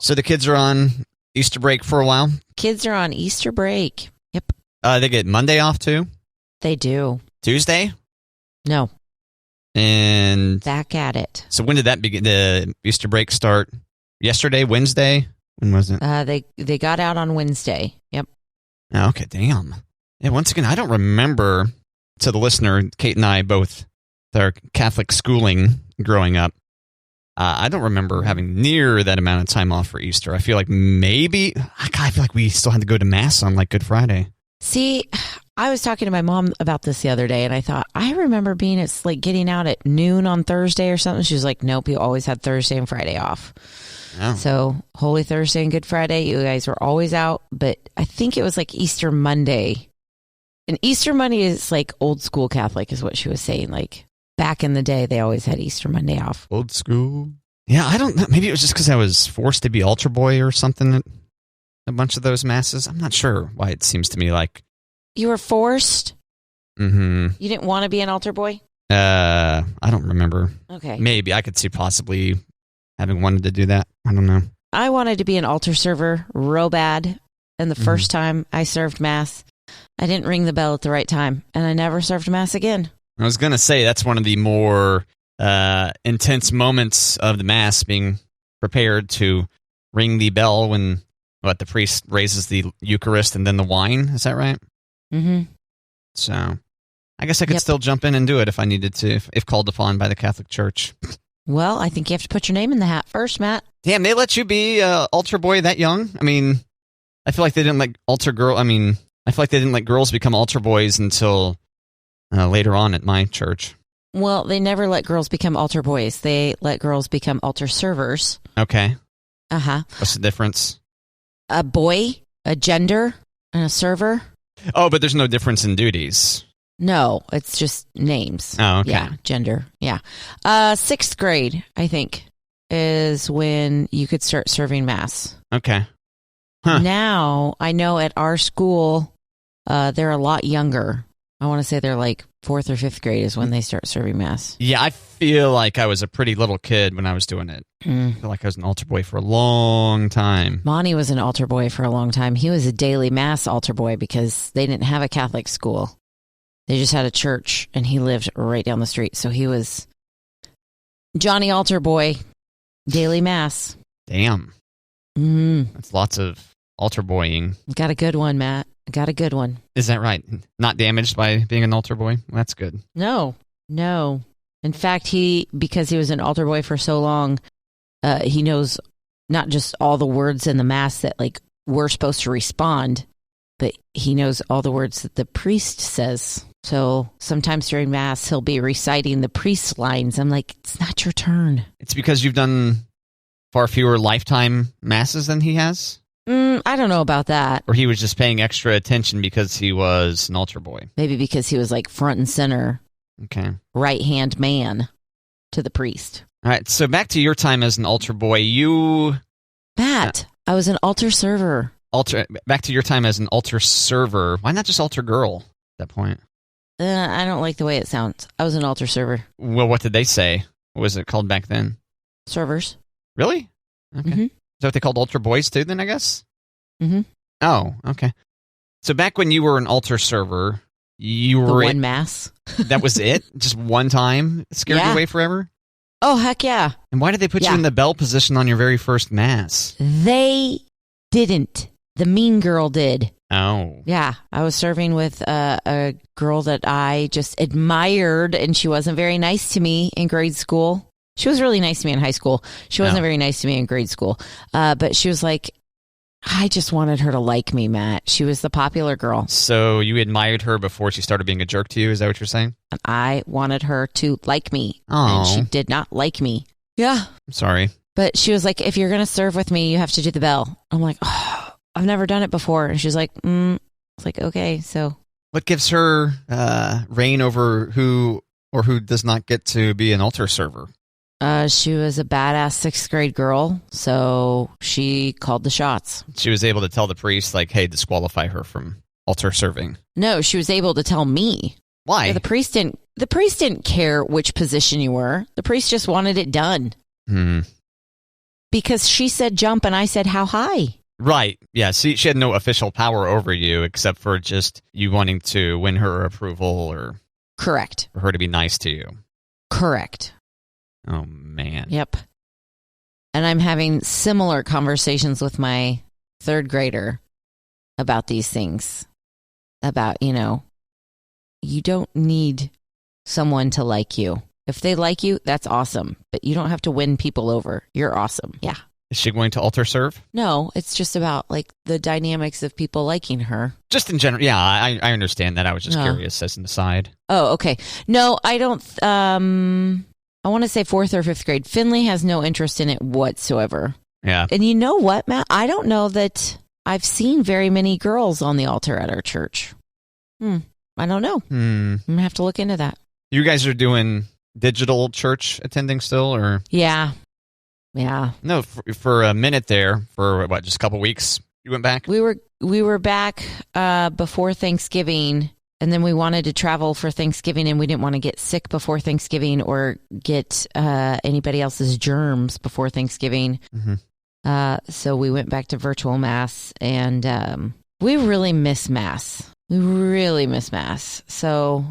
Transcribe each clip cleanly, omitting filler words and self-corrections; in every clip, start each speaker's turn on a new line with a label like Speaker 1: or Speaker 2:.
Speaker 1: So the kids are on Easter break for a while?
Speaker 2: Kids are on Easter break. Yep.
Speaker 1: They get Monday off too?
Speaker 2: They do.
Speaker 1: Tuesday?
Speaker 2: No.
Speaker 1: And
Speaker 2: back at it.
Speaker 1: So when did that begin? The Easter break start? Yesterday, Wednesday? When was it?
Speaker 2: They got out on Wednesday. Yep.
Speaker 1: Oh, okay, damn. Yeah, once again, I don't remember, to the listener, Kate and I both, our Catholic schooling growing up, I don't remember having near that amount of time off for Easter. I feel like maybe, I feel like we still had to go to Mass on like Good Friday.
Speaker 2: See, I was talking to my mom about this the other day, and I thought, I remember being at like getting out at noon on Thursday or something. She was like, nope, you always had Thursday and Friday off.
Speaker 1: Oh.
Speaker 2: So Holy Thursday and Good Friday, you guys were always out. But I think it was like Easter Monday. And Easter Monday is like old school Catholic is what she was saying. Like back in the day, they always had Easter Monday off.
Speaker 1: Old school. Yeah, I don't know. Maybe it was just because I was forced to be altar boy or something at a bunch of those masses. I'm not sure why it seems to me like.
Speaker 2: You were forced?
Speaker 1: Mm-hmm.
Speaker 2: You didn't want to be an altar boy?
Speaker 1: I don't remember.
Speaker 2: Okay.
Speaker 1: Maybe. I could see possibly having wanted to do that. I don't know.
Speaker 2: I wanted to be an altar server real bad. And the first time I served Mass, I didn't ring the bell at the right time. And I never served Mass again.
Speaker 1: I was going to say that's one of the more intense moments of the Mass, being prepared to ring the bell when the priest raises the Eucharist and then the wine. Is that right?
Speaker 2: Mm-hmm.
Speaker 1: So I guess I could still jump in and do it if I needed to, if called upon by the Catholic Church.
Speaker 2: Well, I think you have to put your name in the hat first, Matt.
Speaker 1: Damn, they let you be altar boy that young? I mean, I feel like they didn't let altar girl. I mean, I feel like they didn't let girls become altar boys until later on at my church.
Speaker 2: Well, they never let girls become altar boys. They let girls become altar servers.
Speaker 1: Okay.
Speaker 2: Uh-huh.
Speaker 1: What's the difference?
Speaker 2: A boy, a gender, and a server.
Speaker 1: Oh, but there's no difference in duties.
Speaker 2: No, it's just names.
Speaker 1: Oh, okay.
Speaker 2: Yeah, gender. Yeah. 6th grade, I think, is when you could start serving Mass.
Speaker 1: Okay. Huh.
Speaker 2: Now, I know at our school, they're a lot younger. I want to say they're like 4th or 5th grade is when they start serving Mass.
Speaker 1: Yeah, I feel like I was a pretty little kid when I was doing it. I feel like I was an altar boy for a long time.
Speaker 2: Monty was an altar boy for a long time. He was a daily Mass altar boy because they didn't have a Catholic school. They just had a church, and he lived right down the street. So he was Johnny Altar Boy, daily Mass.
Speaker 1: Damn.
Speaker 2: Mm-hmm.
Speaker 1: That's lots of altar boying.
Speaker 2: Got a good one, Matt. Got a good one.
Speaker 1: Is that right? Not damaged by being an altar boy? Well, that's good.
Speaker 2: No. In fact, because he was an altar boy for so long, he knows not just all the words in the Mass that like we're supposed to respond, but he knows all the words that the priest says. So sometimes during Mass, he'll be reciting the priest's lines. I'm like, it's not your turn.
Speaker 1: It's because you've done far fewer lifetime Masses than he has?
Speaker 2: I don't know about that.
Speaker 1: Or he was just paying extra attention because he was an altar boy?
Speaker 2: Maybe because he was like front and center.
Speaker 1: Okay.
Speaker 2: Right-hand man to the priest.
Speaker 1: All right, so back to your time as an altar boy.
Speaker 2: Matt, I was an altar server.
Speaker 1: Back to your time as an altar server. Why not just altar girl at that point?
Speaker 2: I don't like the way it sounds. I was an altar server.
Speaker 1: Well, what did they say? What was it called back then?
Speaker 2: Servers.
Speaker 1: Really? Okay.
Speaker 2: Mm-hmm.
Speaker 1: Is that what they called altar boys too then, I guess?
Speaker 2: Mm-hmm.
Speaker 1: Oh, okay. So back when you were an altar server, you were...
Speaker 2: one Mass.
Speaker 1: That was it? Just one time? It scared you away forever?
Speaker 2: Oh, heck yeah.
Speaker 1: And why did they put you in the bell position on your very first Mass?
Speaker 2: They didn't. The mean girl did.
Speaker 1: Oh.
Speaker 2: Yeah. I was serving with a girl that I just admired, and she wasn't very nice to me in grade school. She was really nice to me in high school. She wasn't very nice to me in grade school. But she was like, I just wanted her to like me, Matt. She was the popular girl.
Speaker 1: So you admired her before she started being a jerk to you? Is that what you're saying?
Speaker 2: And I wanted her to like me.
Speaker 1: Oh.
Speaker 2: And she did not like me. Yeah.
Speaker 1: I'm sorry.
Speaker 2: But she was like, if you're going to serve with me, you have to do the bell. I'm like, oh, I've never done it before. And she's like, It's like, okay, so.
Speaker 1: What gives her reign over who does not get to be an altar server?
Speaker 2: She was a badass 6th grade girl, so she called the shots.
Speaker 1: She was able to tell the priest, like, hey, disqualify her from altar serving.
Speaker 2: No, she was able to tell me.
Speaker 1: Why?
Speaker 2: Yeah, the priest didn't care which position you were. The priest just wanted it done. Because she said jump and I said how high.
Speaker 1: Right. Yeah. See, she had no official power over you except for just you wanting to win her approval or
Speaker 2: Correct.
Speaker 1: for her to be nice to you.
Speaker 2: Correct.
Speaker 1: Oh, man.
Speaker 2: Yep. And I'm having similar conversations with my third grader about these things. About, you don't need someone to like you. If they like you, that's awesome. But you don't have to win people over. You're awesome. Yeah.
Speaker 1: Is she going to altar serve?
Speaker 2: No, it's just about like the dynamics of people liking her.
Speaker 1: Just in general. Yeah, I understand that. I was just curious as an aside.
Speaker 2: Oh, okay. No, I don't. I want to say 4th or 5th grade. Finley has no interest in it whatsoever.
Speaker 1: Yeah.
Speaker 2: And you know what, Matt? I don't know that I've seen very many girls on the altar at our church. I don't know. I'm going to have to look into that.
Speaker 1: You guys are doing digital church attending still, or?
Speaker 2: Yeah.
Speaker 1: No, for a minute there, for what, just a couple weeks, you went back?
Speaker 2: We were back before Thanksgiving, and then we wanted to travel for Thanksgiving, and we didn't want to get sick before Thanksgiving or get anybody else's germs before Thanksgiving. So we went back to virtual Mass, and we really miss Mass. So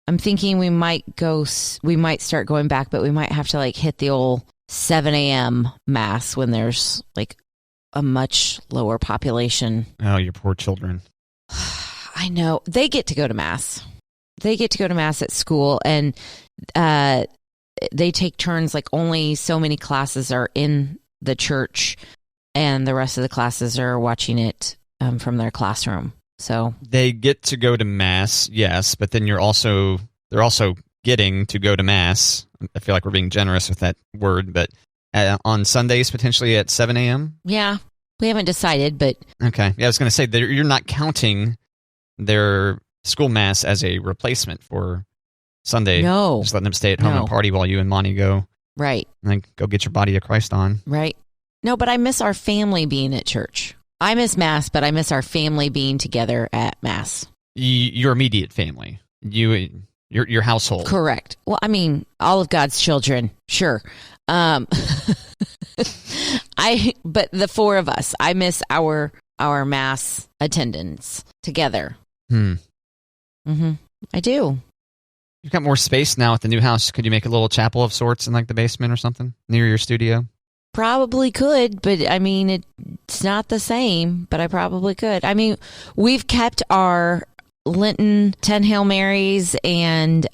Speaker 2: I'm thinking we might start going back, but we might have to like hit the old 7 a.m. Mass when there's like a much lower population.
Speaker 1: Oh, your poor children.
Speaker 2: I know. They get to go to Mass. They get to go to Mass at school, and they take turns. Like only so many classes are in the church, and the rest of the classes are watching it from their classroom. So
Speaker 1: they get to go to Mass, yes, but then they're also getting to go to Mass. I feel like we're being generous with that word, but on Sundays potentially at 7 a.m.?
Speaker 2: Yeah, we haven't decided, but...
Speaker 1: Okay. Yeah, I was going to say, you're not counting their school Mass as a replacement for Sunday.
Speaker 2: No.
Speaker 1: Just letting them stay at home and party while you and Monty go.
Speaker 2: Right.
Speaker 1: And go get your body of Christ on.
Speaker 2: Right. No, but I miss our family being at church. I miss Mass, but I miss our family being together at Mass. Your
Speaker 1: immediate family. Your household.
Speaker 2: Correct. Well, I mean, all of God's children, sure. But the 4 of us, I miss our Mass attendance together. I do.
Speaker 1: You've got more space now at the new house. Could you make a little chapel of sorts in like the basement or something near your studio?
Speaker 2: Probably could, but I mean, it's not the same, but I probably could. I mean, we've kept our Lenten 10 Hail Marys and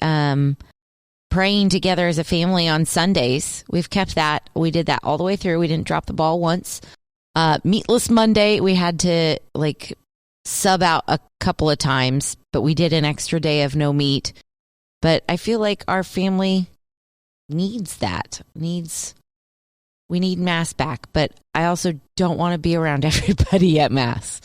Speaker 2: praying together as a family on Sundays. We've kept that. We did that all the way through. We didn't drop the ball once. Meatless Monday, we had to like sub out a couple of times, but we did an extra day of no meat. But I feel like our family needs that. We need Mass back, but I also don't want to be around everybody at Mass.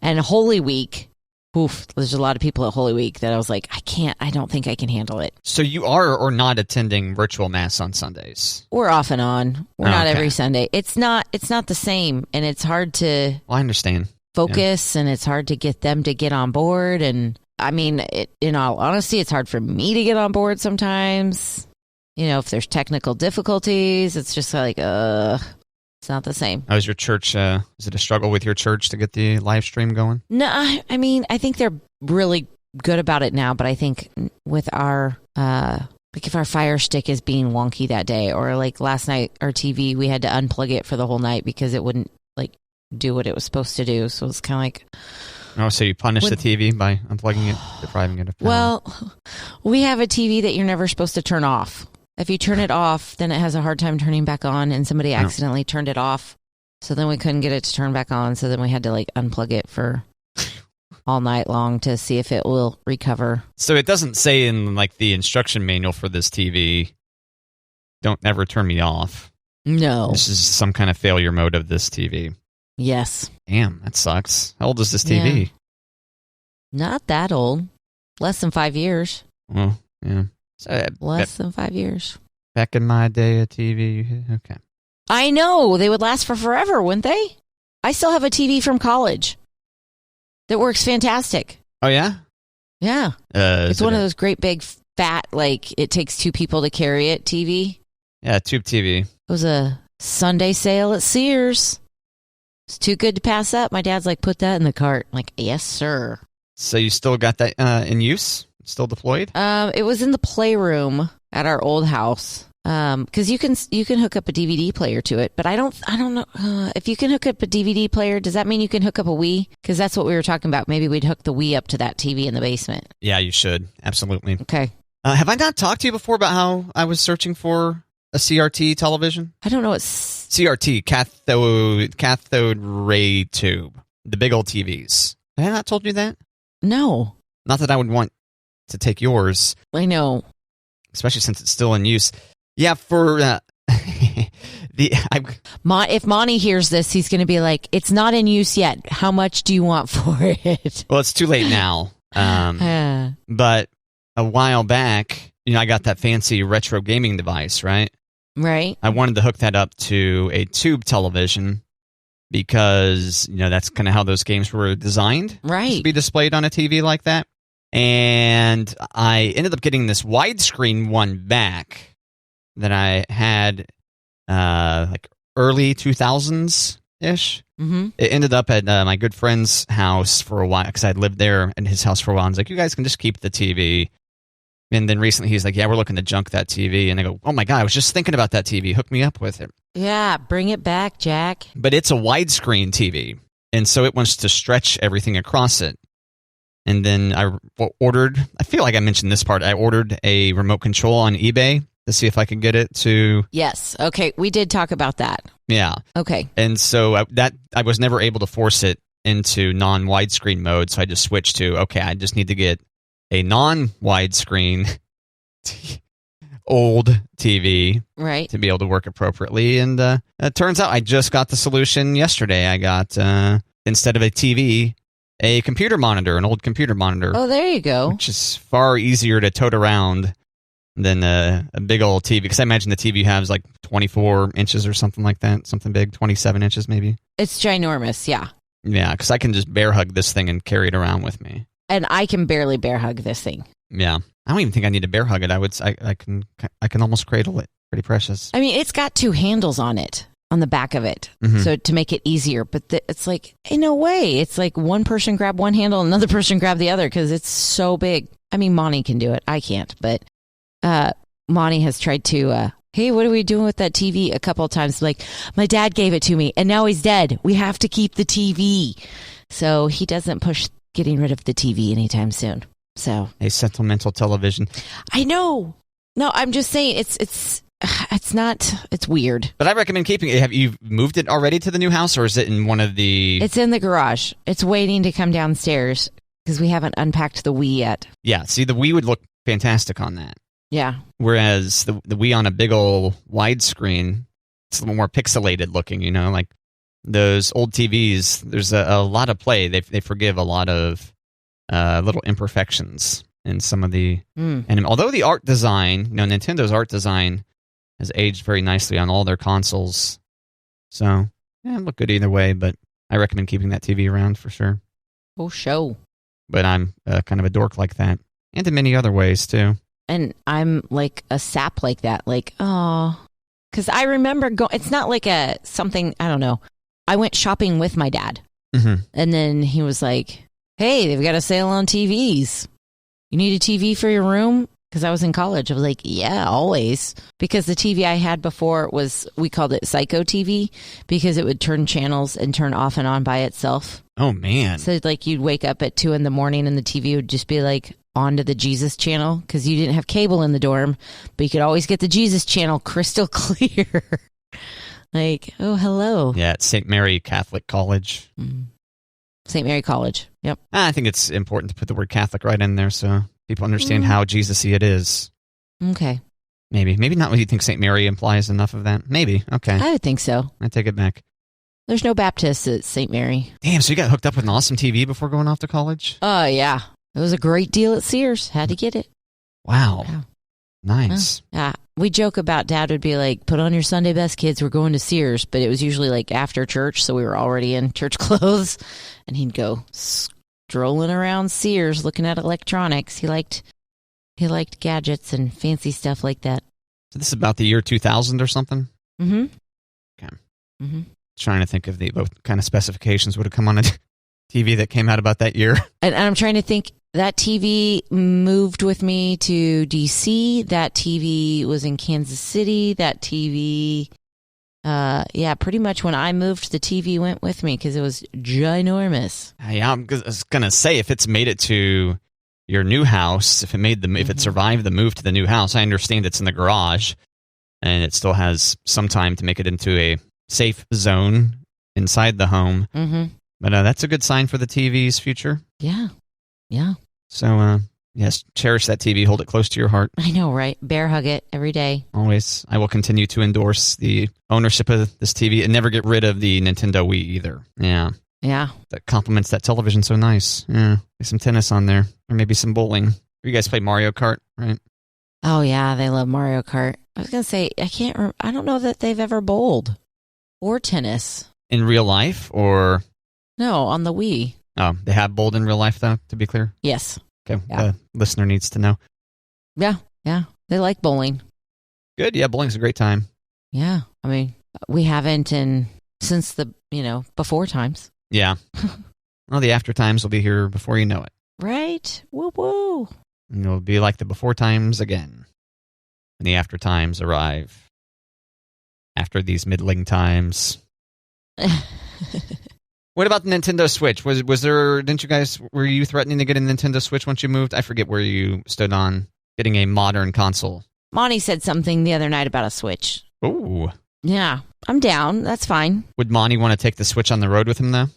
Speaker 2: And Holy Week, there's a lot of people at Holy Week that I was like, I don't think I can handle it.
Speaker 1: So you are or not attending virtual Mass on Sundays?
Speaker 2: We're off and on. We're not every Sunday. It's not the same, and it's hard to
Speaker 1: I understand.
Speaker 2: Focus, and it's hard to get them to get on board. And I mean, in all honesty, it's hard for me to get on board sometimes. If there's technical difficulties, it's just like, it's not the same.
Speaker 1: How is your church? Is it a struggle with your church to get the live stream going?
Speaker 2: No, I mean, I think they're really good about it now, but I think with our, like if our Fire Stick is being wonky that day, or like last night, our TV, we had to unplug it for the whole night because it wouldn't like do what it was supposed to do. So it's kind of like...
Speaker 1: Oh, so you punish the TV by unplugging it, depriving it of power?
Speaker 2: Well, we have a TV that you're never supposed to turn off. If you turn it off, then it has a hard time turning back on, and somebody accidentally turned it off. So then we couldn't get it to turn back on. So then we had to like unplug it for all night long to see if it will recover.
Speaker 1: So it doesn't say in like the instruction manual for this TV, don't ever turn me off.
Speaker 2: No.
Speaker 1: This is some kind of failure mode of this TV.
Speaker 2: Yes.
Speaker 1: Damn, that sucks. How old is this TV?
Speaker 2: Yeah. Not that old. Less than 5 years.
Speaker 1: Well, yeah.
Speaker 2: Less than 5 years.
Speaker 1: Back in my day, a TV. Okay.
Speaker 2: I know. They would last for forever, wouldn't they? I still have a TV from college that works fantastic.
Speaker 1: Oh, yeah?
Speaker 2: Yeah. It's one of those great big fat, like it takes 2 people to carry it TV.
Speaker 1: Yeah, tube TV.
Speaker 2: It was a Sunday sale at Sears. It's too good to pass up. My dad's like, put that in the cart. I'm like, yes, sir.
Speaker 1: So you still got that in use? Still deployed?
Speaker 2: It was in the playroom at our old house. Because you can hook up a DVD player to it, but I don't know if you can hook up a DVD player. Does that mean you can hook up a Wii? Because that's what we were talking about. Maybe we'd hook the Wii up to that TV in the basement.
Speaker 1: Yeah, you should. Absolutely.
Speaker 2: Okay.
Speaker 1: Have I not talked to you before about how I was searching for a CRT television?
Speaker 2: I don't know what
Speaker 1: CRT, cathode ray tube, the big old TVs. Have I not told you that?
Speaker 2: No.
Speaker 1: Not that I would want to take yours.
Speaker 2: I know.
Speaker 1: Especially since it's still in use. Yeah, for
Speaker 2: if Monty hears this, he's going to be like, "It's not in use yet. How much do you want for it?"
Speaker 1: Well, it's too late now. But a while back, I got that fancy retro gaming device, right?
Speaker 2: Right.
Speaker 1: I wanted to hook that up to a tube television because that's kind of how those games were designed,
Speaker 2: right?
Speaker 1: To be displayed on a TV like that. And I ended up getting this widescreen one back that I had like early 2000s-ish.
Speaker 2: Mm-hmm.
Speaker 1: It ended up at my good friend's house for a while because I'd lived there in his house for a while. And he's like, you guys can just keep the TV. And then recently he's like, yeah, we're looking to junk that TV. And I go, oh my God, I was just thinking about that TV. Hook me up with it.
Speaker 2: Yeah, bring it back, Jack.
Speaker 1: But it's a widescreen TV. And so it wants to stretch everything across it. And then I ordered, I feel like I mentioned this part, I ordered a remote control on eBay to see if I could get it to...
Speaker 2: Yes. Okay. We did talk about that.
Speaker 1: Yeah.
Speaker 2: Okay.
Speaker 1: And so I was never able to force it into non-widescreen mode, so I just switched to, okay, I just need to get a non-widescreen old TV
Speaker 2: right
Speaker 1: to be able to work appropriately. And it turns out I just got the solution yesterday. I got, instead of a TV, a computer monitor, an old computer monitor.
Speaker 2: Oh, there you go.
Speaker 1: Which is far easier to tote around than a big old TV, because I imagine the TV you have is like 24 inches or something like that, something big, 27 inches maybe.
Speaker 2: It's ginormous, yeah.
Speaker 1: Yeah, because I can just bear hug this thing and carry it around with me.
Speaker 2: And I can barely bear hug this thing.
Speaker 1: Yeah, I don't even think I need to bear hug it. I can almost cradle it. Pretty precious.
Speaker 2: I mean, it's got two handles on it, on the back of it, so to make it easier. But it's like, in a way, it's like one person grab one handle, another person grab the other, because it's so big. I mean, Monty can do it. I can't, but Monty has tried to, hey, what are we doing with that TV? A couple of times, like, my dad gave it to me, and now he's dead. We have to keep the TV. So he doesn't push getting rid of the TV anytime soon. So
Speaker 1: a sentimental television.
Speaker 2: I know. No, I'm just saying it's weird.
Speaker 1: But I recommend keeping it. Have you moved it already to the new house, or is it in one of the...
Speaker 2: It's in the garage. It's waiting to come downstairs because we haven't unpacked the Wii yet.
Speaker 1: Yeah, see, the Wii would look fantastic on that.
Speaker 2: Yeah.
Speaker 1: Whereas the Wii on a big old widescreen, it's a little more pixelated looking, like those old TVs, there's a lot of play. They forgive a lot of little imperfections in some of the... And although the art design, Nintendo's art design has aged very nicely on all their consoles. So, yeah, look good either way, but I recommend keeping that TV around for sure.
Speaker 2: Oh, show. But
Speaker 1: I'm kind of a dork like that. And in many other ways, too.
Speaker 2: And I'm like a sap like that. Like, oh. Because I remember it's not like something, I don't know. I went shopping with my dad. Mm-hmm. And then he was like, hey, they've got a sale on TVs. You need a TV for your room? Because I was in college. I was like, yeah, always. Because the TV I had before we called it Psycho TV, because it would turn channels and turn off and on by itself.
Speaker 1: Oh, man.
Speaker 2: So like you'd wake up at 2 a.m. and the TV would just be like on to the Jesus channel, because you didn't have cable in the dorm, but you could always get the Jesus channel crystal clear. Like, oh, hello.
Speaker 1: Yeah, it's St. Mary Catholic College.
Speaker 2: St. Mary College, yep.
Speaker 1: I think it's important to put the word Catholic right in there so people understand how Jesus-y it is.
Speaker 2: Okay.
Speaker 1: Maybe not what you think St. Mary implies enough of that. Maybe. Okay.
Speaker 2: I would think so.
Speaker 1: I take it back.
Speaker 2: There's no Baptists at St. Mary.
Speaker 1: Damn, so you got hooked up with an awesome TV before going off to college?
Speaker 2: Oh, yeah. It was a great deal at Sears. Had to get it.
Speaker 1: Wow. Nice.
Speaker 2: Yeah. We joke about Dad would be like, put on your Sunday best, kids. We're going to Sears. But it was usually like after church, so we were already in church clothes. And he'd go strolling around Sears looking at electronics. He liked gadgets and fancy stuff like that.
Speaker 1: So this is about the year 2000 or something?
Speaker 2: Mm-hmm. Mm-hmm.
Speaker 1: Trying to think of what kind of specifications would have come on a TV that came out about that year.
Speaker 2: And I'm trying to think. That TV moved with me to DC. That TV was in Kansas City. That TV, pretty much when I moved, the TV went with me because it was ginormous.
Speaker 1: Yeah, I was gonna say if it's made it to your new house, if it survived the move to the new house, I understand it's in the garage, and it still has some time to make it into a safe zone inside the home.
Speaker 2: Mm-hmm.
Speaker 1: But that's a good sign for the TV's future.
Speaker 2: Yeah.
Speaker 1: So, yes, cherish that TV. Hold it close to your heart.
Speaker 2: I know, right? Bear hug it every day.
Speaker 1: Always. I will continue to endorse the ownership of this TV and never get rid of the Nintendo Wii either. Yeah.
Speaker 2: Yeah.
Speaker 1: That complements that television so nice. Yeah. There's some tennis on there. Or maybe some bowling. You guys play Mario Kart, right?
Speaker 2: Oh, yeah. They love Mario Kart. I was going to say, I don't know that they've ever bowled or tennis.
Speaker 1: In real life or?
Speaker 2: No, on the Wii.
Speaker 1: Oh, they have bowled in real life, though, to be clear?
Speaker 2: Yes.
Speaker 1: Okay,
Speaker 2: yeah.
Speaker 1: The listener needs to know.
Speaker 2: Yeah. They like bowling.
Speaker 1: Good, yeah, bowling's a great time.
Speaker 2: Yeah, I mean, we haven't since the, before times.
Speaker 1: Yeah. Well, the after times will be here before you know it.
Speaker 2: Right? Woo-woo.
Speaker 1: And it'll be like the before times again. And the after times arrive. After these middling times. What about the Nintendo Switch? Were you threatening to get a Nintendo Switch once you moved? I forget where you stood on getting a modern console.
Speaker 2: Monty said something the other night about a Switch.
Speaker 1: Ooh.
Speaker 2: Yeah, I'm down. That's fine.
Speaker 1: Would Monty want to take the Switch on the road with him, though?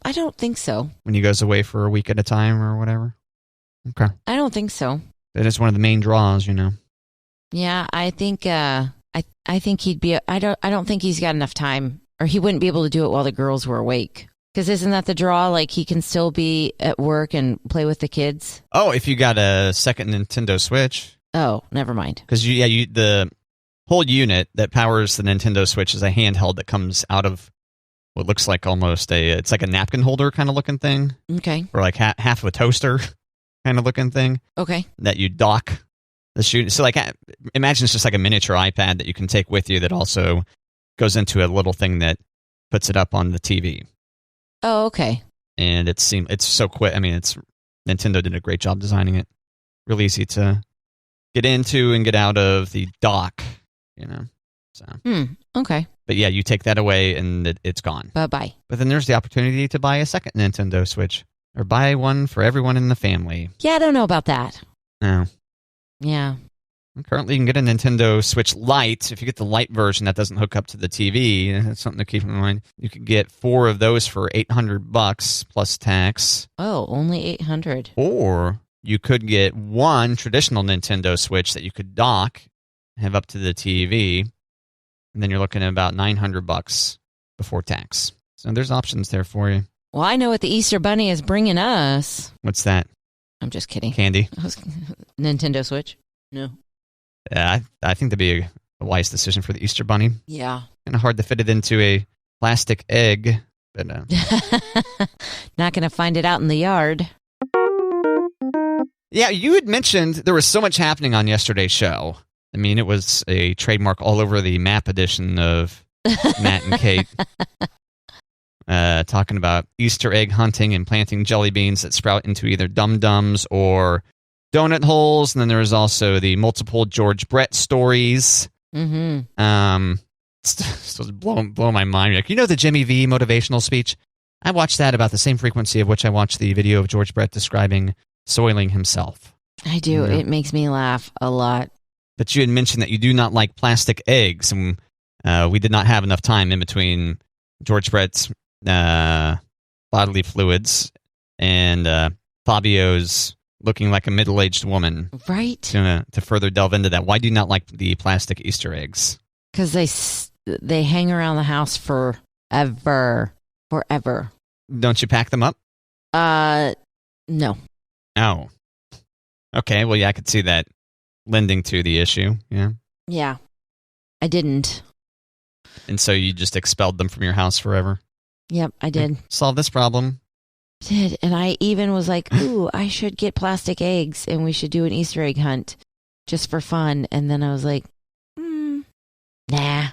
Speaker 2: I don't think so.
Speaker 1: When he goes away for a week at a time or whatever? Okay.
Speaker 2: I don't think so.
Speaker 1: That is one of the main draws,
Speaker 2: Yeah, I think I think he'd be. I don't think he's got enough time. Or he wouldn't be able to do it while the girls were awake. Because isn't that the draw? Like, he can still be at work and play with the kids?
Speaker 1: Oh, if you got a second Nintendo Switch.
Speaker 2: Oh, never mind.
Speaker 1: Because, the whole unit that powers the Nintendo Switch is a handheld that comes out of what looks like almost it's like a napkin holder kind of looking thing.
Speaker 2: Okay.
Speaker 1: Or like half of a toaster kind of looking thing.
Speaker 2: Okay.
Speaker 1: That you dock the shoot. So, like, imagine it's just like a miniature iPad that you can take with you that also goes into a little thing that puts it up on the TV.
Speaker 2: Oh, okay.
Speaker 1: And it's so quick. I mean, Nintendo did a great job designing it. Really easy to get into and get out of the dock, So.
Speaker 2: Okay.
Speaker 1: But yeah, you take that away and it's gone.
Speaker 2: Bye-bye.
Speaker 1: But then there's the opportunity to buy a second Nintendo Switch or buy one for everyone in the family.
Speaker 2: Yeah, I don't know about that.
Speaker 1: No.
Speaker 2: Yeah.
Speaker 1: Currently, you can get a Nintendo Switch Lite. If you get the Lite version, that doesn't hook up to the TV. That's something to keep in mind. You could get 4 of those for $800 plus tax.
Speaker 2: Oh, only $800.
Speaker 1: Or you could get one traditional Nintendo Switch that you could dock, have up to the TV, and then you're looking at about $900 before tax. So there's options there for you.
Speaker 2: Well, I know what the Easter Bunny is bringing us.
Speaker 1: What's that?
Speaker 2: I'm just kidding.
Speaker 1: Candy?
Speaker 2: Nintendo Switch? No.
Speaker 1: Yeah, I think that'd be a wise decision for the Easter Bunny.
Speaker 2: Yeah.
Speaker 1: Kind of hard to fit it into a plastic egg, but
Speaker 2: not going to find it out in the yard.
Speaker 1: Yeah, you had mentioned there was so much happening on yesterday's show. I mean, it was a trademark all over the map edition of Matt and Kate. Talking about Easter egg hunting and planting jelly beans that sprout into either dum-dums or donut holes. And then there was also the multiple George Brett stories.
Speaker 2: Mm-hmm.
Speaker 1: Still blow my mind. Like, the Jimmy V motivational speech? I watched that about the same frequency of which I watched the video of George Brett describing soiling himself.
Speaker 2: I do. It makes me laugh a lot.
Speaker 1: But you had mentioned that you do not like plastic eggs, and we did not have enough time in between George Brett's bodily fluids and Fabio's looking like a middle-aged woman.
Speaker 2: Right.
Speaker 1: To further delve into that, why do you not like the plastic Easter eggs?
Speaker 2: Because they hang around the house forever.
Speaker 1: Don't you pack them up?
Speaker 2: No.
Speaker 1: Oh. Okay, well, yeah, I could see that lending to the issue, yeah.
Speaker 2: Yeah. I didn't.
Speaker 1: And so you just expelled them from your house forever?
Speaker 2: Yep, I did.
Speaker 1: Solve this problem.
Speaker 2: Did. And I even was like, ooh, I should get plastic eggs and we should do an Easter egg hunt just for fun. And then I was like, nah.
Speaker 1: I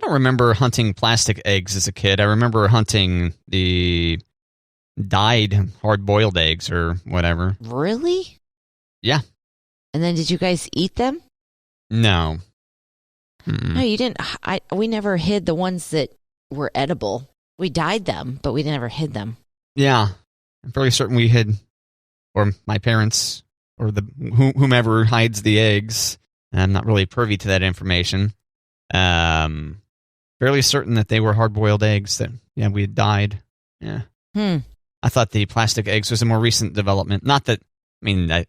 Speaker 1: don't remember hunting plastic eggs as a kid. I remember hunting the dyed hard-boiled eggs or whatever.
Speaker 2: Really?
Speaker 1: Yeah.
Speaker 2: And then did you guys eat them?
Speaker 1: No.
Speaker 2: No, you didn't. We never hid the ones that were edible. We dyed them, but we never hid them.
Speaker 1: Yeah. I'm fairly certain we hid, or my parents, or whomever hides the eggs. I'm not really privy to that information. Fairly certain that they were hard-boiled eggs that, we had dyed. Yeah. I thought the plastic eggs was a more recent development. Not that,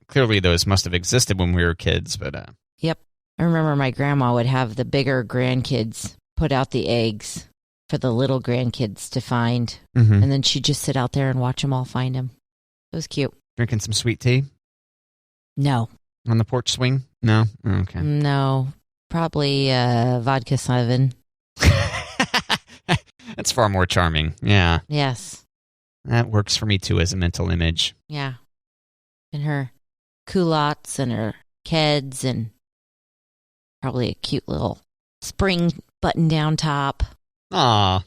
Speaker 1: clearly those must have existed when we were kids, but...
Speaker 2: Yep. I remember my grandma would have the bigger grandkids put out the eggs for the little grandkids to find.
Speaker 1: Mm-hmm.
Speaker 2: And then she'd just sit out there and watch them all find them. It was cute.
Speaker 1: Drinking some sweet tea?
Speaker 2: No.
Speaker 1: On the porch swing? No? Okay.
Speaker 2: No. Probably vodka 7.
Speaker 1: That's far more charming. Yeah.
Speaker 2: Yes.
Speaker 1: That works for me too as a mental image.
Speaker 2: Yeah. And her culottes and her keds and probably a cute little spring button-down top.
Speaker 1: Aw.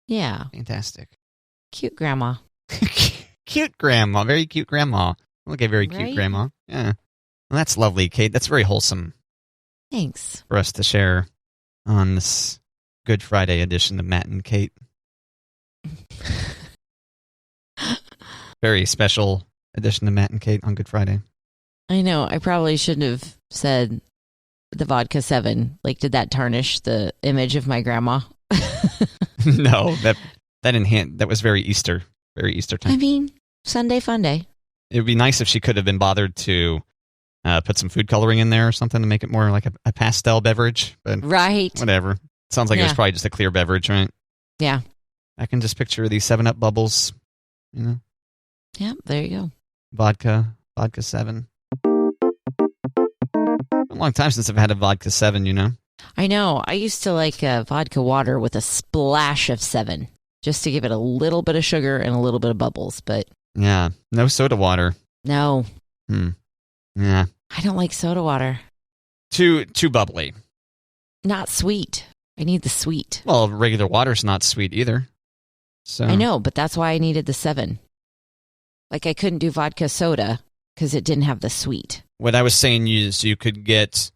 Speaker 2: Yeah.
Speaker 1: Fantastic.
Speaker 2: Cute grandma.
Speaker 1: Cute grandma. Very cute grandma. Look at very cute
Speaker 2: Right?
Speaker 1: grandma. Yeah. Well, that's lovely, Kate. That's very wholesome
Speaker 2: Thanks.
Speaker 1: for us to share on this Good Friday edition of Matt and Kate. Very special edition of Matt and Kate on Good Friday.
Speaker 2: I know. I probably shouldn't have said the vodka 7. Like, did that tarnish the image of my grandma?
Speaker 1: No, that was very Easter time.
Speaker 2: Sunday fun day.
Speaker 1: It would be nice if she could have been bothered to put some food coloring in there or something to make it more like a pastel beverage. But
Speaker 2: Right.
Speaker 1: whatever. Sounds like it was
Speaker 2: Yeah.
Speaker 1: probably just a clear beverage, right?
Speaker 2: Yeah.
Speaker 1: I can just picture these 7-Up bubbles,
Speaker 2: Yeah, there you go.
Speaker 1: vodka 7. A long time since I've had a vodka 7,
Speaker 2: I know. I used to like vodka water with a splash of 7, just to give it a little bit of sugar and a little bit of bubbles. But
Speaker 1: Yeah, no soda water.
Speaker 2: no,
Speaker 1: Yeah,
Speaker 2: I don't like soda water.
Speaker 1: too bubbly.
Speaker 2: Not sweet. I need the sweet.
Speaker 1: Well, regular water's not sweet either. So
Speaker 2: I know, but that's why I needed the 7. Like, I couldn't do vodka soda because it didn't have the sweet.
Speaker 1: What I was saying is you could get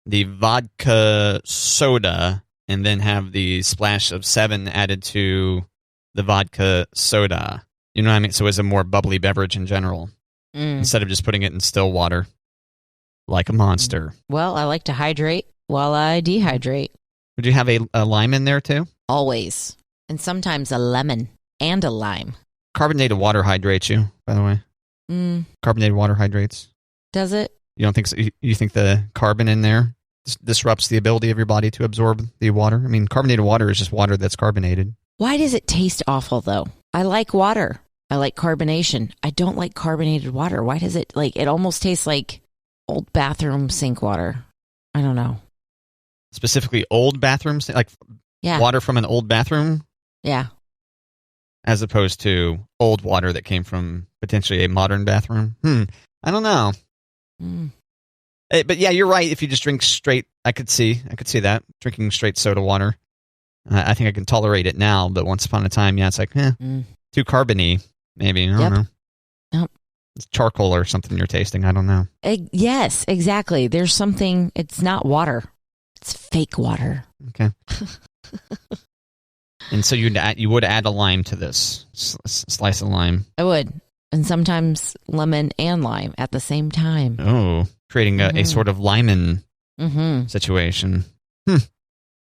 Speaker 1: the vodka soda and then have the splash of 7 added to the vodka soda. You know what I mean? So it's a more bubbly beverage in general instead of just putting it in still water like a monster.
Speaker 2: Well, I like to hydrate while I dehydrate.
Speaker 1: Would you have a lime in there too?
Speaker 2: Always. And sometimes a lemon and a lime.
Speaker 1: Carbonated water hydrates you, by the way. Carbonated water hydrates.
Speaker 2: Does it?
Speaker 1: You don't think so? You think the carbon in there disrupts the ability of your body to absorb the water? Carbonated water is just water that's carbonated.
Speaker 2: Why does it taste awful, though? I like water. I like carbonation. I don't like carbonated water. Why does it, it almost tastes like old bathroom sink water. I don't know.
Speaker 1: Specifically old bathrooms? Like water from an old bathroom?
Speaker 2: Yeah.
Speaker 1: As opposed to old water that came from potentially a modern bathroom? I don't know. But yeah, you're right. If you just drink straight, I could see that. Drinking straight soda water. I think I can tolerate it now, but once upon a time, it's like, too carbony, maybe. I don't know.
Speaker 2: Yep.
Speaker 1: It's charcoal or something you're tasting. I don't know.
Speaker 2: Yes, exactly. There's something, it's not water. It's fake water.
Speaker 1: Okay. And so you would add a lime to this, slice of lime.
Speaker 2: I would. And sometimes lemon and lime at the same time.
Speaker 1: Oh, creating a sort of limon situation.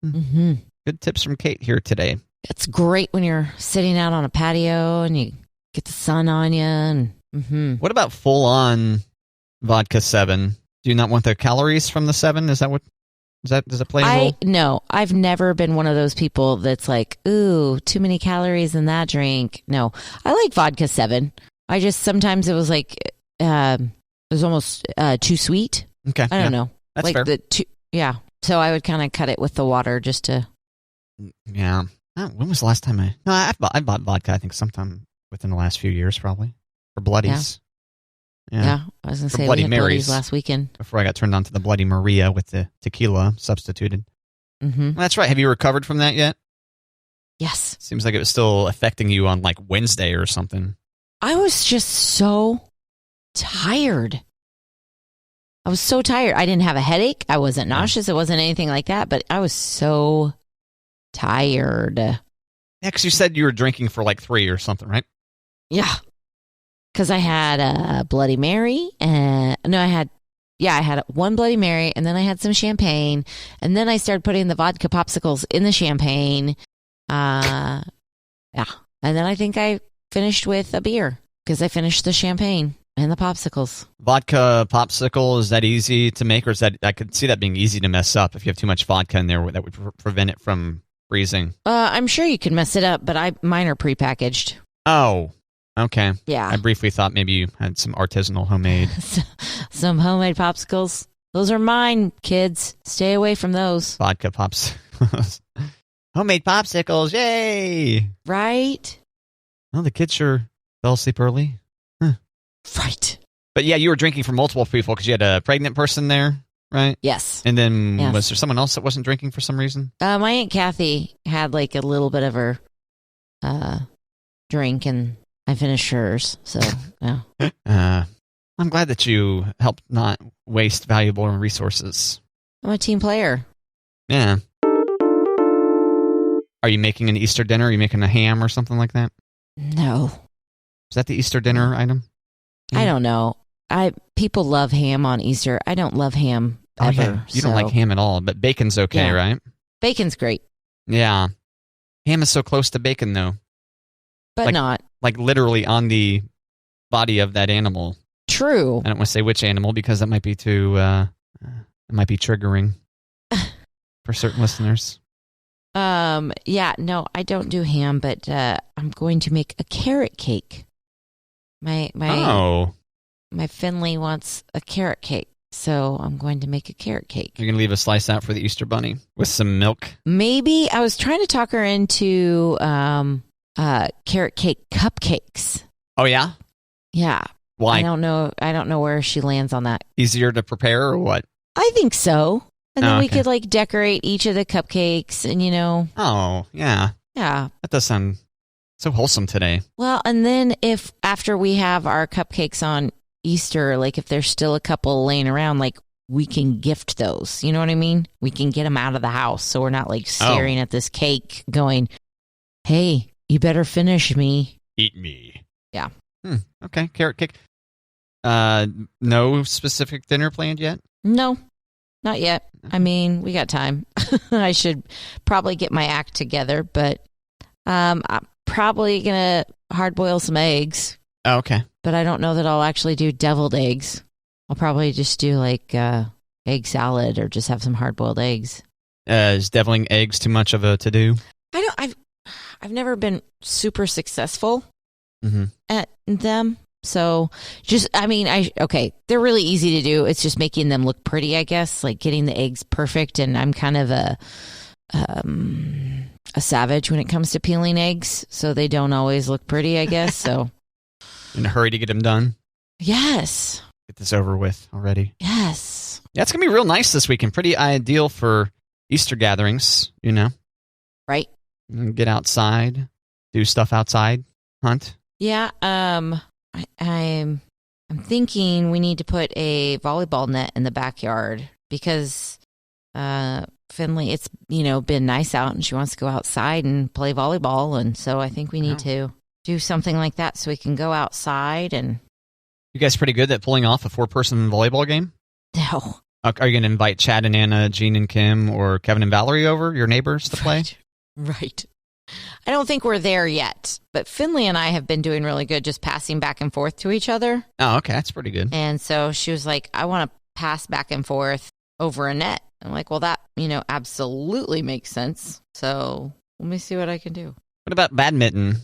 Speaker 1: Good tips from Kate here today.
Speaker 2: It's great when you're sitting out on a patio and you get the sun on you. And
Speaker 1: What about full-on vodka 7? Do you not want the calories from the 7? Is that what? Does it play a role?
Speaker 2: No, I've never been one of those people that's like, ooh, too many calories in that drink. No, I like vodka 7. I just, sometimes it was like, it was almost too sweet.
Speaker 1: Okay.
Speaker 2: I don't know.
Speaker 1: That's
Speaker 2: like
Speaker 1: fair.
Speaker 2: So I would kind of cut it with the water just to.
Speaker 1: Yeah. When was the last time I bought vodka, I think sometime within the last few years, probably. For Bloodies.
Speaker 2: Yeah. I was going to say
Speaker 1: Bloody
Speaker 2: we had
Speaker 1: Marys
Speaker 2: Bloodies last weekend.
Speaker 1: Before I got turned on to the Bloody Maria with the tequila substituted.
Speaker 2: Mm-hmm.
Speaker 1: That's right. Have you recovered from that yet?
Speaker 2: Yes.
Speaker 1: Seems like it was still affecting you on like Wednesday or something.
Speaker 2: I was just so tired. I was so tired. I didn't have a headache. I wasn't nauseous. It wasn't anything like that, but I was so tired.
Speaker 1: Yeah, because you said you were drinking for like 3 or something, right?
Speaker 2: Yeah. Because I had a Bloody Mary. I had one Bloody Mary, and then I had some champagne, and then I started putting the vodka popsicles in the champagne. Yeah. And then I think I finished with a beer because I finished the champagne and the popsicles.
Speaker 1: Vodka popsicle, is that easy to make, or is that, I could see that being easy to mess up if you have too much vodka in there that would prevent it from freezing?
Speaker 2: I'm sure you could mess it up, but mine are prepackaged.
Speaker 1: Oh, okay.
Speaker 2: Yeah.
Speaker 1: I briefly thought maybe you had some artisanal homemade.
Speaker 2: Some homemade popsicles. Those are mine, kids. Stay away from those.
Speaker 1: Vodka pops. Homemade popsicles, yay!
Speaker 2: Right?
Speaker 1: Well, the kids sure fell asleep early. Huh.
Speaker 2: Right.
Speaker 1: But yeah, you were drinking for multiple people because you had a pregnant person there, right?
Speaker 2: Yes.
Speaker 1: And then
Speaker 2: Yes.
Speaker 1: Was there someone else that wasn't drinking for some reason?
Speaker 2: My Aunt Kathy had like a little bit of her drink, and I finished hers. So, yeah.
Speaker 1: I'm glad that you helped not waste valuable resources.
Speaker 2: I'm a team player.
Speaker 1: Yeah. Are you making an Easter dinner? Are you making a ham or something like that?
Speaker 2: No.
Speaker 1: Is that the Easter dinner item?
Speaker 2: I don't know. People love ham on Easter. I don't love ham ever.
Speaker 1: Yeah. You don't like ham at all, but bacon's okay,
Speaker 2: Yeah.
Speaker 1: right?
Speaker 2: Bacon's great,
Speaker 1: Yeah. Ham is so close to bacon, though.
Speaker 2: but not.
Speaker 1: Like literally on the body of that animal.
Speaker 2: True.
Speaker 1: I don't want to say which animal because that might be too, it might be triggering for certain listeners.
Speaker 2: Yeah, no, I don't do ham, but I'm going to make a carrot cake. My Finley wants a carrot cake, so I'm going to make a carrot cake.
Speaker 1: You're going to leave a slice out for the Easter bunny with some milk?
Speaker 2: Maybe. I was trying to talk her into carrot cake cupcakes.
Speaker 1: Oh, yeah?
Speaker 2: Yeah.
Speaker 1: Why?
Speaker 2: I don't know where she lands on that.
Speaker 1: Easier to prepare or what?
Speaker 2: I think so. And then we
Speaker 1: okay.
Speaker 2: could like decorate each of the cupcakes and,
Speaker 1: Oh, yeah.
Speaker 2: Yeah.
Speaker 1: That does sound so wholesome today.
Speaker 2: Well, and then if after we have our cupcakes on Easter, like if there's still a couple laying around, like we can gift those. You know what I mean? We can get them out of the house. So we're not like staring at this cake going, hey, you better finish me.
Speaker 1: Eat me.
Speaker 2: Yeah.
Speaker 1: Okay. Carrot cake. No specific dinner planned yet?
Speaker 2: No, not yet. I mean, we got time. I should probably get my act together, but I'm probably going to hard boil some eggs.
Speaker 1: Oh, okay.
Speaker 2: But I don't know that I'll actually do deviled eggs. I'll probably just do like egg salad or just have some hard boiled eggs.
Speaker 1: Is deviling eggs too much of a to-do?
Speaker 2: I've never been super successful
Speaker 1: Mm-hmm.
Speaker 2: at them. So they're really easy to do. It's just making them look pretty, I guess, like getting the eggs perfect. And I'm kind of a savage when it comes to peeling eggs. So they don't always look pretty, I guess. So
Speaker 1: In a hurry to get them done?
Speaker 2: yes.
Speaker 1: Get this over with already.
Speaker 2: Yes.
Speaker 1: Yeah, it's going to be real nice this weekend. Pretty ideal for Easter gatherings,
Speaker 2: Right.
Speaker 1: Get outside, do stuff outside, hunt.
Speaker 2: Yeah. I'm thinking we need to put a volleyball net in the backyard because Finley, it's been nice out and she wants to go outside and play volleyball, and so I think we need to do something like that so we can go outside. And
Speaker 1: You guys pretty good at pulling off a 4-person volleyball game?
Speaker 2: no.
Speaker 1: Are you going to invite Chad and Anna, Jean and Kim, or Kevin and Valerie over, your neighbors, to play?
Speaker 2: Right. I don't think we're there yet, but Finley and I have been doing really good just passing back and forth to each other.
Speaker 1: Oh, okay. That's pretty good.
Speaker 2: And so she was like, I want to pass back and forth over a net. I'm like, well, that, absolutely makes sense. So let me see what I can do.
Speaker 1: What about badminton?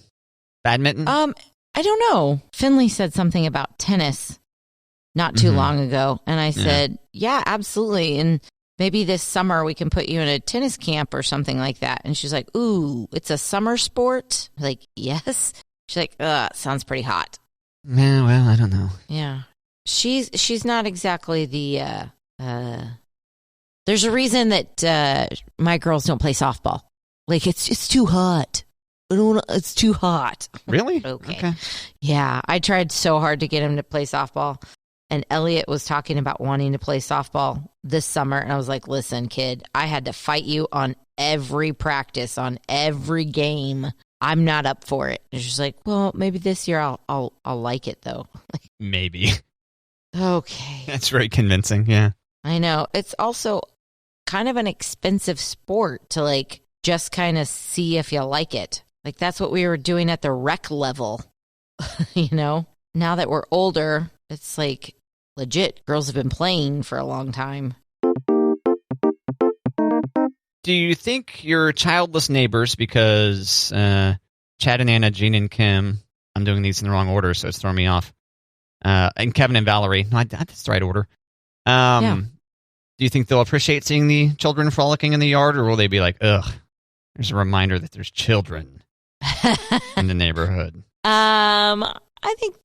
Speaker 1: Badminton?
Speaker 2: I don't know. Finley said something about tennis not too long ago. And I said, yeah, absolutely. And maybe this summer we can put you in a tennis camp or something like that. And she's like, ooh, it's a summer sport? I'm like, yes. She's like, sounds pretty hot.
Speaker 1: Yeah, well, I don't know.
Speaker 2: Yeah. She's not exactly the There's a reason that my girls don't play softball. Like, it's too hot. It's too hot.
Speaker 1: Really?
Speaker 2: Okay. Yeah, I tried so hard to get him to play softball. And Elliot was talking about wanting to play softball this summer. And I was like, listen, kid, I had to fight you on every practice, on every game. I'm not up for it. And she's like, well, maybe this year I'll like it, though.
Speaker 1: Maybe.
Speaker 2: Okay.
Speaker 1: That's very convincing, yeah.
Speaker 2: I know. It's also kind of an expensive sport to, like, just kind of see if you like it. Like, that's what we were doing at the rec level, you know? Now that we're older, it's like legit. Girls have been playing for a long time.
Speaker 1: Do you think your childless neighbors, because Chad and Anna, Gene and Kim, I'm doing these in the wrong order, so it's throwing me off, and Kevin and Valerie, no, that's the right order. Do you think they'll appreciate seeing the children frolicking in the yard, or will they be like, ugh, there's a reminder that there's children in the neighborhood?
Speaker 2: I think,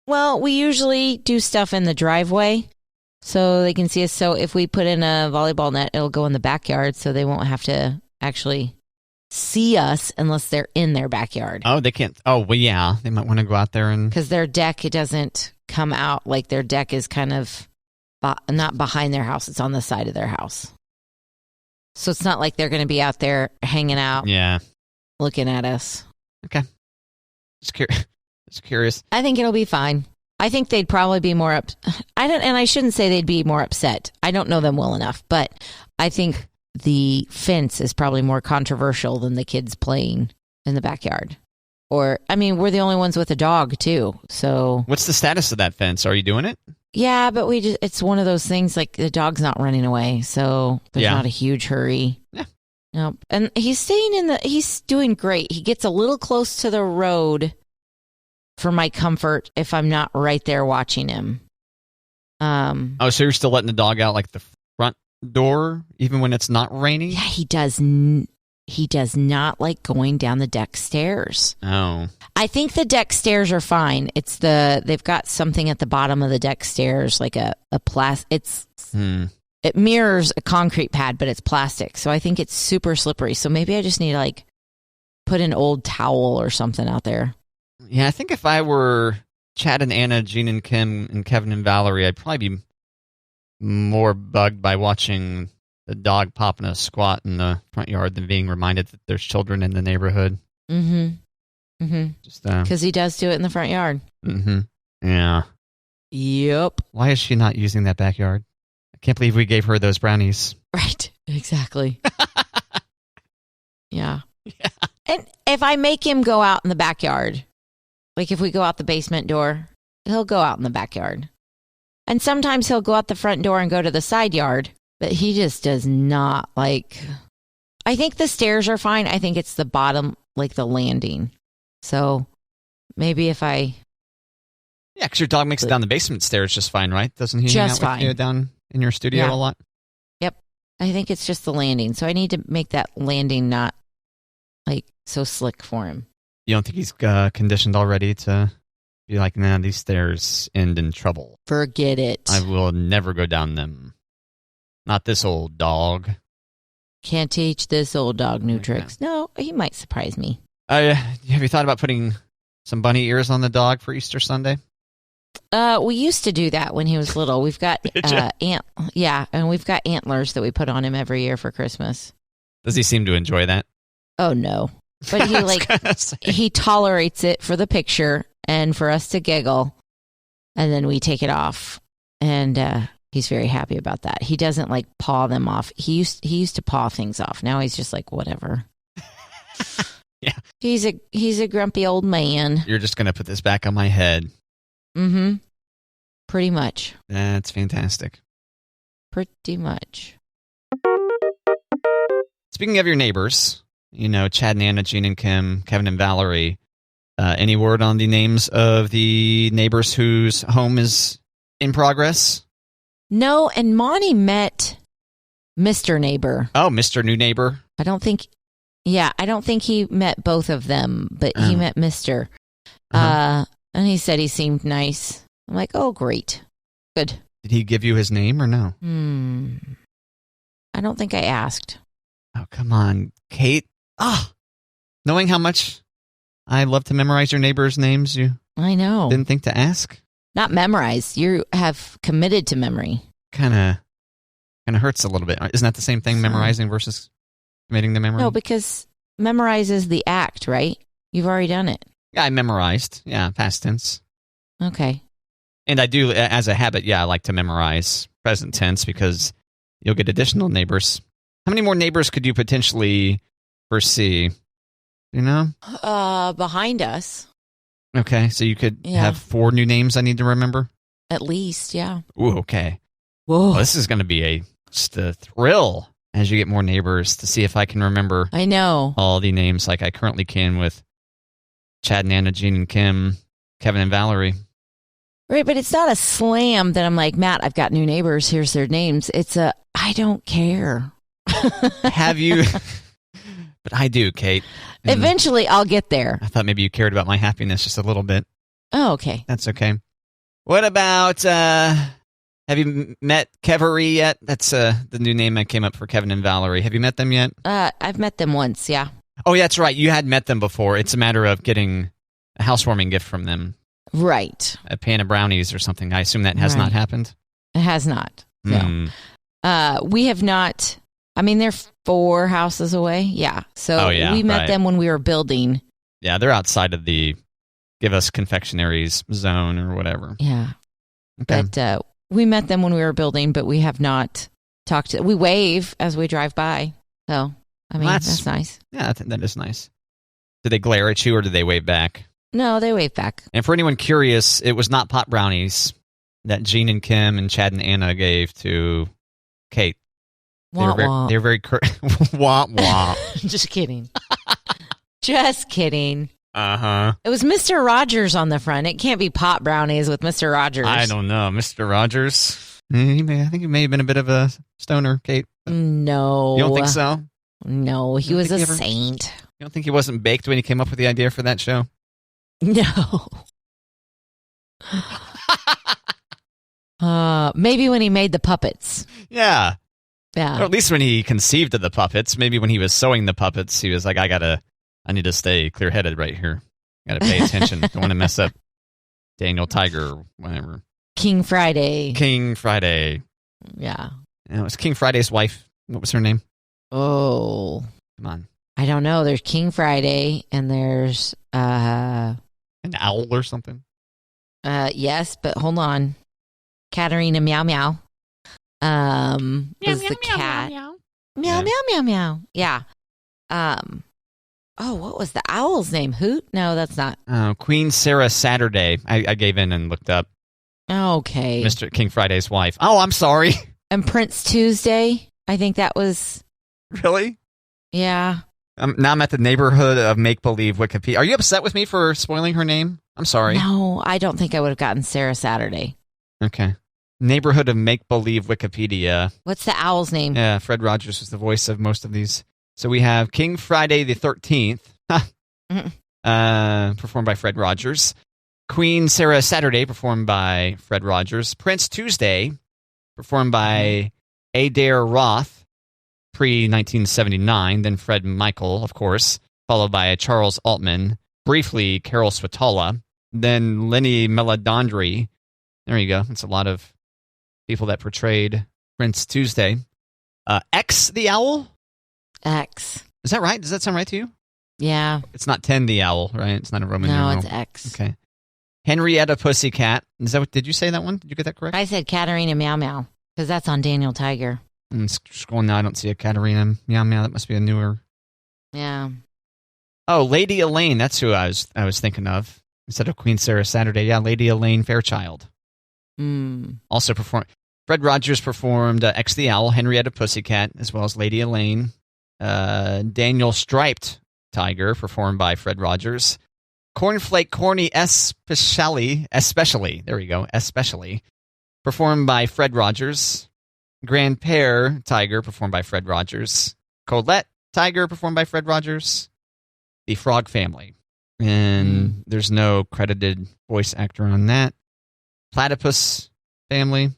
Speaker 2: well, we usually do stuff in the driveway so they can see us. So if we put in a volleyball net, it'll go in the backyard so they won't have to actually see us unless they're in their backyard.
Speaker 1: Oh, they can't. Oh, well, yeah. They might want to go out there and...
Speaker 2: Because their deck, it doesn't come out. Like, their deck is kind of not behind their house. It's on the side of their house. So it's not like they're going to be out there hanging out.
Speaker 1: Yeah.
Speaker 2: Looking at us.
Speaker 1: Okay. Just curious.
Speaker 2: I think it'll be fine. I think they'd probably be more and I shouldn't say they'd be more upset. I don't know them well enough, but I think the fence is probably more controversial than the kids playing in the backyard. Or, I mean, we're the only ones with a dog too. So
Speaker 1: what's the status of that fence? Are you doing it?
Speaker 2: Yeah, but it's one of those things, like, the dog's not running away, so there's not a huge hurry.
Speaker 1: Yeah.
Speaker 2: No. And he's he's doing great. He gets a little close to the road for my comfort if I'm not right there watching him.
Speaker 1: Oh, so you're still letting the dog out, like, the front door, even when it's not raining?
Speaker 2: Yeah, he does. He does not like going down the deck stairs.
Speaker 1: Oh.
Speaker 2: I think the deck stairs are fine. They've got something at the bottom of the deck stairs, like a it mirrors a concrete pad, but it's plastic. So I think it's super slippery. So maybe I just need to, like, put an old towel or something out there.
Speaker 1: Yeah, I think if I were Chad and Anna, Gene and Kim, and Kevin and Valerie, I'd probably be more bugged by watching the dog popping a squat in the front yard than being reminded that there's children in the neighborhood.
Speaker 2: Mm-hmm. Mm-hmm.
Speaker 1: Just
Speaker 2: because he does do it in the front yard.
Speaker 1: Mm-hmm. Yeah.
Speaker 2: Yep.
Speaker 1: Why is she not using that backyard? I can't believe we gave her those brownies.
Speaker 2: Right. Exactly. Yeah. And if I make him go out in the backyard, like if we go out the basement door, he'll go out in the backyard. And sometimes he'll go out the front door and go to the side yard, but he just does not like... I think the stairs are fine. I think it's the bottom, like the landing. So maybe if I...
Speaker 1: Yeah, because your dog makes it down the basement stairs just fine, right? Doesn't he
Speaker 2: just
Speaker 1: hang out with you down in your studio a lot?
Speaker 2: Yep. I think it's just the landing. So I need to make that landing not like so slick for him.
Speaker 1: You don't think he's conditioned already to be like, nah, these stairs end in trouble?
Speaker 2: Forget it.
Speaker 1: I will never go down them. Not this old dog.
Speaker 2: Can't teach this old dog new tricks. No, he might surprise me.
Speaker 1: Have you thought about putting some bunny ears on the dog for Easter Sunday?
Speaker 2: We used to do that when he was little. We've got and we've got antlers that we put on him every year for Christmas.
Speaker 1: Does he seem to enjoy that?
Speaker 2: Oh no. But he tolerates it for the picture and for us to giggle, and then we take it off. And he's very happy about that. He doesn't like paw them off. He used to paw things off. Now he's just like, whatever.
Speaker 1: Yeah.
Speaker 2: He's a grumpy old man.
Speaker 1: You're just gonna put this back on my head.
Speaker 2: Mm-hmm. Pretty much.
Speaker 1: That's fantastic.
Speaker 2: Pretty much.
Speaker 1: Speaking of your neighbors, Chad and Anna, Gene and Kim, Kevin and Valerie, any word on the names of the neighbors whose home is in progress?
Speaker 2: No, and Monty met Mr. Neighbor.
Speaker 1: Oh, Mr. New Neighbor?
Speaker 2: I don't think he met both of them, but he met Mr. And he said he seemed nice. I'm like, oh, great. Good.
Speaker 1: Did he give you his name or no?
Speaker 2: I don't think I asked.
Speaker 1: Oh, come on, Kate. Knowing how much I love to memorize your neighbors' names, you
Speaker 2: I know.
Speaker 1: didn't think to ask?
Speaker 2: Not memorize. You have committed to memory.
Speaker 1: Kind of hurts a little bit. Isn't that the same thing, memorizing versus committing to memory?
Speaker 2: No, because memorize is the act, right? You've already done it.
Speaker 1: Yeah, I memorized. Yeah, past tense.
Speaker 2: Okay.
Speaker 1: And I do, as a habit, I like to memorize present tense because you'll get additional neighbors. How many more neighbors could you potentially foresee? You know?
Speaker 2: Behind us.
Speaker 1: Okay, so you could have 4 new names I need to remember?
Speaker 2: At least, yeah.
Speaker 1: Ooh, okay.
Speaker 2: Whoa.
Speaker 1: Well, this is going to be just a thrill as you get more neighbors to see if I can remember
Speaker 2: I know.
Speaker 1: all the names like I currently can with Chad and Anna, Jean and Kim, Kevin and Valerie.
Speaker 2: Right, but it's not a slam that I'm like, Matt, I've got new neighbors. Here's their names. It's I don't care.
Speaker 1: Have you? But I do, Kate. And
Speaker 2: eventually, I'll get there.
Speaker 1: I thought maybe you cared about my happiness just a little bit.
Speaker 2: Oh, okay.
Speaker 1: That's okay. What about, have you met Kevery yet? That's the new name I came up for Kevin and Valerie. Have you met them yet?
Speaker 2: I've met them once, yeah.
Speaker 1: Oh, yeah, that's right. You had met them before. It's a matter of getting a housewarming gift from them.
Speaker 2: Right.
Speaker 1: A pan of brownies or something. I assume that has not happened?
Speaker 2: It has not. No. We have not. I mean, they're 4 houses away. Yeah. So we met them when we were building.
Speaker 1: Yeah, they're outside of the give us confectionaries zone or whatever.
Speaker 2: Yeah.
Speaker 1: Okay.
Speaker 2: But we met them when we were building, but we have not talked to. We wave as we drive by. So, I mean, that's nice.
Speaker 1: Yeah, that is nice. Did they glare at you or did they wave back?
Speaker 2: No, they wave back.
Speaker 1: And for anyone curious, it was not pot brownies that Jean and Kim and Chad and Anna gave to Kate. They were very wah wah.
Speaker 2: Just kidding. Just kidding.
Speaker 1: Uh-huh.
Speaker 2: It was Mr. Rogers on the front. It can't be pot brownies with Mr. Rogers.
Speaker 1: I don't know. Mr. Rogers? I think he may have been a bit of a stoner, Kate.
Speaker 2: No.
Speaker 1: You don't think so?
Speaker 2: No, he was a saint.
Speaker 1: You don't think he wasn't baked when he came up with the idea for that show?
Speaker 2: No. Maybe when he made the puppets.
Speaker 1: Yeah.
Speaker 2: Yeah.
Speaker 1: Or at least when he conceived of the puppets. Maybe when he was sewing the puppets, he was like, I need to stay clear-headed right here. Got to pay attention. Don't want to mess up Daniel Tiger or whatever.
Speaker 2: King Friday.
Speaker 1: Yeah. It was King Friday's wife. What was her name?
Speaker 2: Oh.
Speaker 1: Come on.
Speaker 2: I don't know. There's King Friday and there's
Speaker 1: an owl or something?
Speaker 2: Yes, but hold on. Katerina Meow Meow. Was the cat. Meow, meow, meow, meow. Yeah. What was the owl's name? Hoot? No, that's not.
Speaker 1: Queen Sarah Saturday. I gave in and looked up.
Speaker 2: Okay.
Speaker 1: Mr. King Friday's wife. Oh, I'm sorry.
Speaker 2: And Prince Tuesday. I think that was.
Speaker 1: Really?
Speaker 2: Yeah.
Speaker 1: Now I'm at the neighborhood of make-believe Wikipedia. Are you upset with me for spoiling her name? I'm sorry.
Speaker 2: No, I don't think I would have gotten Sarah Saturday.
Speaker 1: Okay. Neighborhood of make-believe Wikipedia.
Speaker 2: What's the owl's name?
Speaker 1: Yeah, Fred Rogers was the voice of most of these. So we have King Friday the 13th, performed by Fred Rogers. Queen Sarah Saturday, performed by Fred Rogers. Prince Tuesday, performed by Adair Roth, pre-1979. Then Fred Michael, of course, followed by Charles Altman. Briefly, Carol Swatola. Then Lenny Meledandri. There you go. That's a lot of people that portrayed Prince Tuesday. X the Owl?
Speaker 2: X.
Speaker 1: Is that right? Does that sound right to you?
Speaker 2: Yeah.
Speaker 1: It's not 10 the Owl, right? It's not a Roman numeral.
Speaker 2: No, it's X.
Speaker 1: Okay. Henrietta Pussycat. Is that what? Did you say that one? Did you get that correct?
Speaker 2: I said Katerina Meow Meow because that's on Daniel Tiger.
Speaker 1: Scrolling now, I don't see a Katerina Meow Meow. That must be a newer.
Speaker 2: Yeah.
Speaker 1: Oh, Lady Elaine. That's who I was thinking of instead of Queen Sarah Saturday. Yeah, Lady Elaine Fairchild. Also performed. Fred Rogers performed X the Owl, Henrietta Pussycat, as well as Lady Elaine. Daniel Striped Tiger, performed by Fred Rogers. Cornflake Corny Especially, there we go, Especially, performed by Fred Rogers. Grand Père Tiger, performed by Fred Rogers. Colette Tiger, performed by Fred Rogers. The Frog Family. And there's no credited voice actor on that. Platypus Family.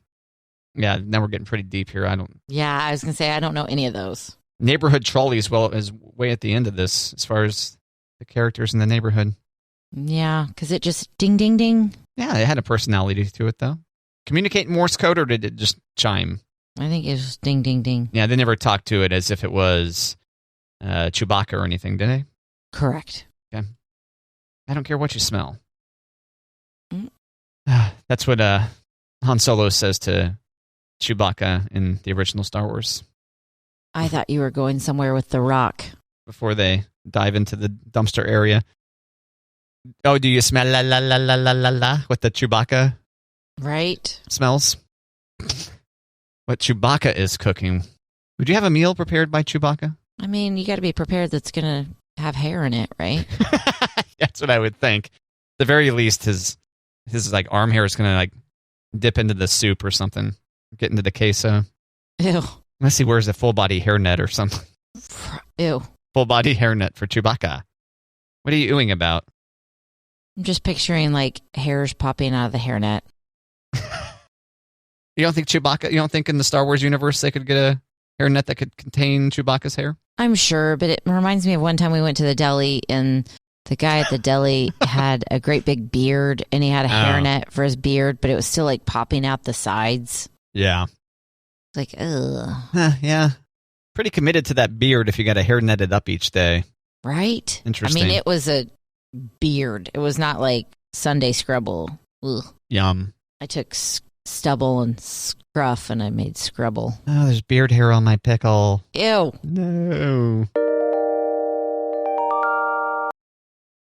Speaker 1: Yeah, now we're getting pretty deep here.
Speaker 2: Yeah, I was going to say, I don't know any of those.
Speaker 1: Neighborhood trolleys, well, is way at the end of this as far as the characters in the neighborhood.
Speaker 2: Yeah, because it just ding, ding, ding.
Speaker 1: Yeah, it had a personality to it, though. Communicate in Morse code, or did it just chime?
Speaker 2: I think it was ding, ding, ding.
Speaker 1: Yeah, they never talked to it as if it was Chewbacca or anything, did they?
Speaker 2: Correct.
Speaker 1: Okay. I don't care what you smell.
Speaker 2: Mm.
Speaker 1: That's what Han Solo says to Chewbacca in the original Star Wars.
Speaker 2: I thought you were going somewhere with The Rock.
Speaker 1: Before they dive into the dumpster area. Oh, do you smell la la la la la la la what the Chewbacca
Speaker 2: Right?
Speaker 1: smells? What Chewbacca is cooking. Would you have a meal prepared by Chewbacca?
Speaker 2: I mean, you got to be prepared that's going to have hair in it, right?
Speaker 1: That's what I would think. At the very least, his like arm hair is going to like dip into the soup or something. Get into the queso.
Speaker 2: Ew.
Speaker 1: Unless he wears a full body hairnet or something.
Speaker 2: Ew.
Speaker 1: Full body hairnet for Chewbacca. What are you ewing about?
Speaker 2: I'm just picturing like hairs popping out of the hairnet.
Speaker 1: You don't think Chewbacca, you don't think in the Star Wars universe they could get a hairnet that could contain Chewbacca's hair?
Speaker 2: I'm sure, but it reminds me of one time we went to the deli and the guy at the deli had a great big beard and he had a hairnet for his beard, but it was still like popping out the sides.
Speaker 1: Yeah.
Speaker 2: It's like, ugh.
Speaker 1: Yeah. Pretty committed to that beard if you got a hair netted up each day.
Speaker 2: Right?
Speaker 1: Interesting.
Speaker 2: I mean, it was a beard. It was not like Sunday scrubble. Ugh.
Speaker 1: Yum.
Speaker 2: I took stubble and scruff and I made scrubble.
Speaker 1: Oh, there's beard hair on my pickle.
Speaker 2: Ew.
Speaker 1: No.